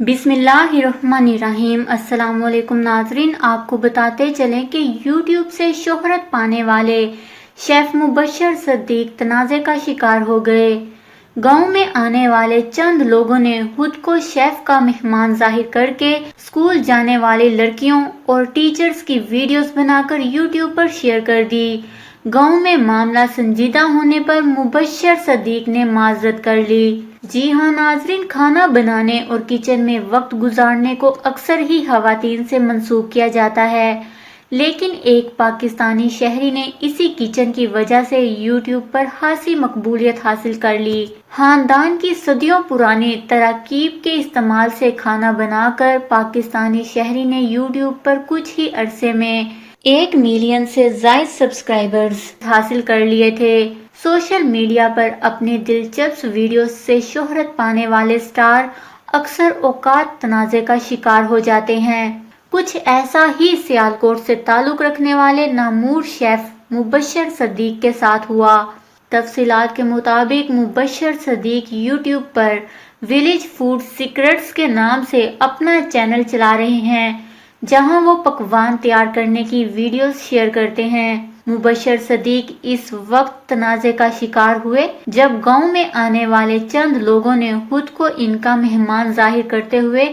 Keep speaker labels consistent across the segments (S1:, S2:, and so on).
S1: बिस्मिल्लाहिर्रहमानिर्रहीम। अस्सलाम वालेकुम नाजरीन, आपको बताते चलें कि यूट्यूब से शोहरत पाने वाले शेफ मुबशर सदीक तनाज़े का शिकार हो गए। गांव में आने वाले चंद लोगों ने खुद को शेफ का मेहमान जाहिर करके स्कूल जाने वाली लड़कियों और टीचर्स की वीडियोस बनाकर यूट्यूब पर शेयर कर दी। गांव में मामला संजीदा होने पर मुबशर सदीक ने माजरत कर ली। जी हाँ नाजरीन, खाना बनाने और किचन में वक्त गुजारने को अक्सर ही खवातीन से मंसूब किया जाता है, लेकिन एक पाकिस्तानी शहरी ने इसी किचन की वजह से यूट्यूब पर खासी मकबूलियत हासिल कर ली। खानदान की सदियों पुरानी तरकीब के इस्तेमाल से खाना बनाकर पाकिस्तानी शहरी ने यूट्यूब पर कुछ ही अरसे में 1 मिलियन से ज्यादा सब्सक्राइबर्स हासिल कर लिए थे। सोशल मीडिया पर अपने दिलचस्प वीडियो से शोहरत पाने वाले स्टार अक्सर औकात तनाज़े का शिकार हो जाते हैं। कुछ ऐसा ही सियालकोट से ताल्लुक रखने वाले नामूर शेफ मुबशर सदीक के साथ हुआ। तफसीलात के मुताबिक मुबशर सदीक यूट्यूब पर विलेज फूड सीक्रेट्स के नाम से अपना चैनल चला रहे हैं, जहां वो पकवान तैयार करने की वीडियोस शेयर करते हैं। मुबशर सदीक इस वक्त तनाज़े का शिकार हुए जब गांव में आने वाले चंद लोगों ने खुद को इनका मेहमान जाहिर करते हुए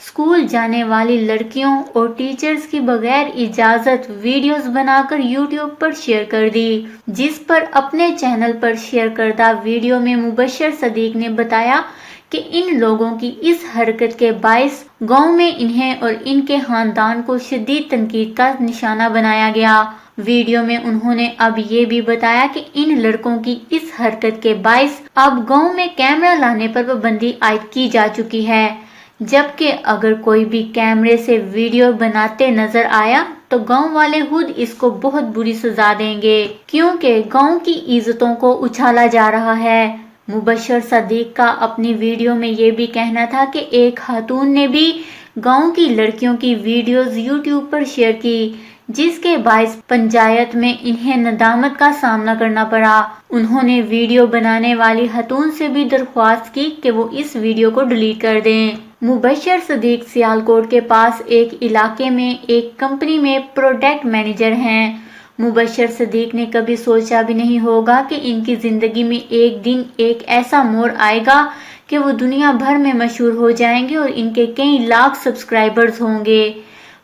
S1: स्कूल जाने वाली लड़कियों और टीचर्स की बगैर इजाजत वीडियोस बनाकर यूट्यूब पर शेयर कर दी। जिस पर अपने चैनल पर शेयर करदा वीडियो में मुबशर सदीक ने बताया कि इन लोगों की इस हरकत के बाइस गांव में इन्हें और इनके खानदान को शदीद तनकीद का निशाना बनाया गया। वीडियो में उन्होंने अब ये भी बताया कि इन लड़कों की इस हरकत के बाइस अब गांव में कैमरा लाने पर पाबंदी आयद की जा चुकी है, जबकि अगर कोई भी कैमरे से वीडियो बनाते नजर आया तो गांव वाले खुद इसको बहुत बुरी सजा देंगे, क्योंकि गांव की इज्जतों को उछाला जा रहा है। मुबशर सदीक का अपनी वीडियो में ये भी कहना था कि एक खातून ने भी गांव की लड़कियों की वीडियोस यूट्यूब पर शेयर की, जिसके बाइस पंचायत में इन्हें नदामत का सामना करना पड़ा। उन्होंने वीडियो बनाने वाली खातून से भी दरख्वास्त की कि वो इस वीडियो को डिलीट कर दें। मुबशर सदीक सियालकोट के पास एक इलाके में एक कंपनी में प्रोडक्ट मैनेजर हैं। मुबशर सदीक ने कभी सोचा भी नहीं होगा कि इनकी जिंदगी में एक दिन एक ऐसा मोड़ आएगा कि वो दुनिया भर में मशहूर हो जाएंगे और इनके कई लाख सब्सक्राइबर्स होंगे।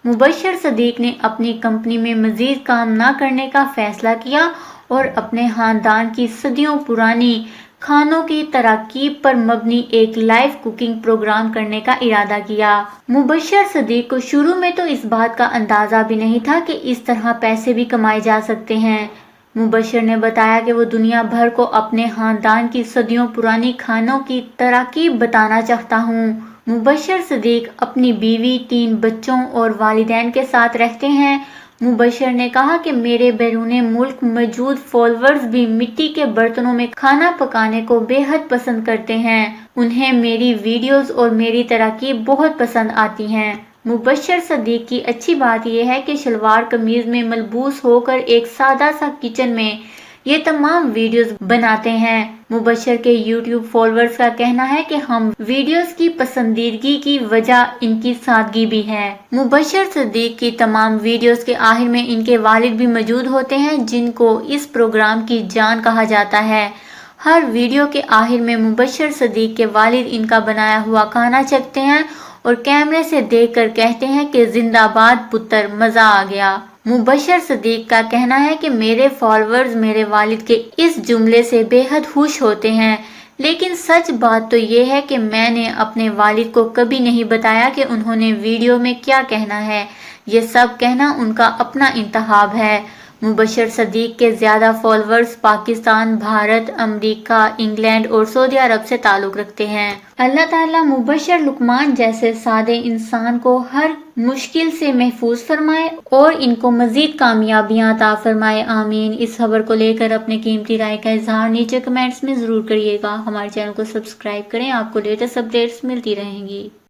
S1: मुबशर सदीक ने अपनी कंपनी में मजीद काम न करने का फैसला किया और अपने खानदान की सदियों पुरानी खानों की तरकीब पर मबनी एक लाइव कुकिंग प्रोग्राम करने का इरादा किया। मुबशर सदीक को शुरू में तो इस बात का अंदाजा भी नहीं था कि इस तरह पैसे भी कमाए जा सकते हैं। मुबशर ने बताया कि वो दुनिया भर को अपने खानदान की सदियों पुरानी खानों की तरकीब बताना चाहता हूँ। मुबशर सदीक अपनी बीवी, 3 बच्चों और वालिदैन के साथ रहते हैं। मुबशर ने कहा कि मेरे बैरूने मुल्क मौजूद फॉलोअर्स भी मिट्टी के बर्तनों में खाना पकाने को बेहद पसंद करते हैं। उन्हें मेरी वीडियोस और मेरी तरकीब बहुत पसंद आती हैं। मुबशर सदीक की अच्छी बात यह है कि शलवार कमीज में मलबूस होकर एक सादा सा किचन में ये तमाम वीडियोस बनाते हैं। मुबशर के यूट्यूब फॉलोअर्स का कहना है कि हम वीडियोस की पसंदीदगी की वजह इनकी सादगी भी है। मुबशर सदीक की तमाम वीडियोस के आखिर में इनके वालिद भी मौजूद होते हैं, जिनको इस प्रोग्राम की जान कहा जाता है। हर वीडियो के आखिर में मुबशर सदीक के वालिद इनका बनाया हुआ खाना चखते हैं और कैमरे से देखकर कहते हैं कि जिंदाबाद पुत्र, मजा आ गया। मुबशर सदीक का कहना है कि मेरे फॉलोअर्स मेरे वालिद के इस जुमले से बेहद खुश होते हैं, लेकिन सच बात तो ये है कि मैंने अपने वालिद को कभी नहीं बताया कि उन्होंने वीडियो में क्या कहना है। ये सब कहना उनका अपना इंतखाब है। मुबशर सदीक के ज़्यादा followers Pakistan, Bharat, America, England और सऊदी अरब से ताल्लुक़ रखते हैं। अल्लाह ताला मुबशर लुकमान जैसे सादे इंसान को हर मुश्किल से महफूज फरमाए और इनको मजीद कामयाबियां अता फरमाए, आमीन। इस खबर को लेकर अपने कीमती राय का इजहार नीचे कमेंट्स में ज़रूर करिएगा। हमारे चैनल को सब्सक्राइब करें, आपको लेटेस्ट अपडेट्स मिलती रहेंगी।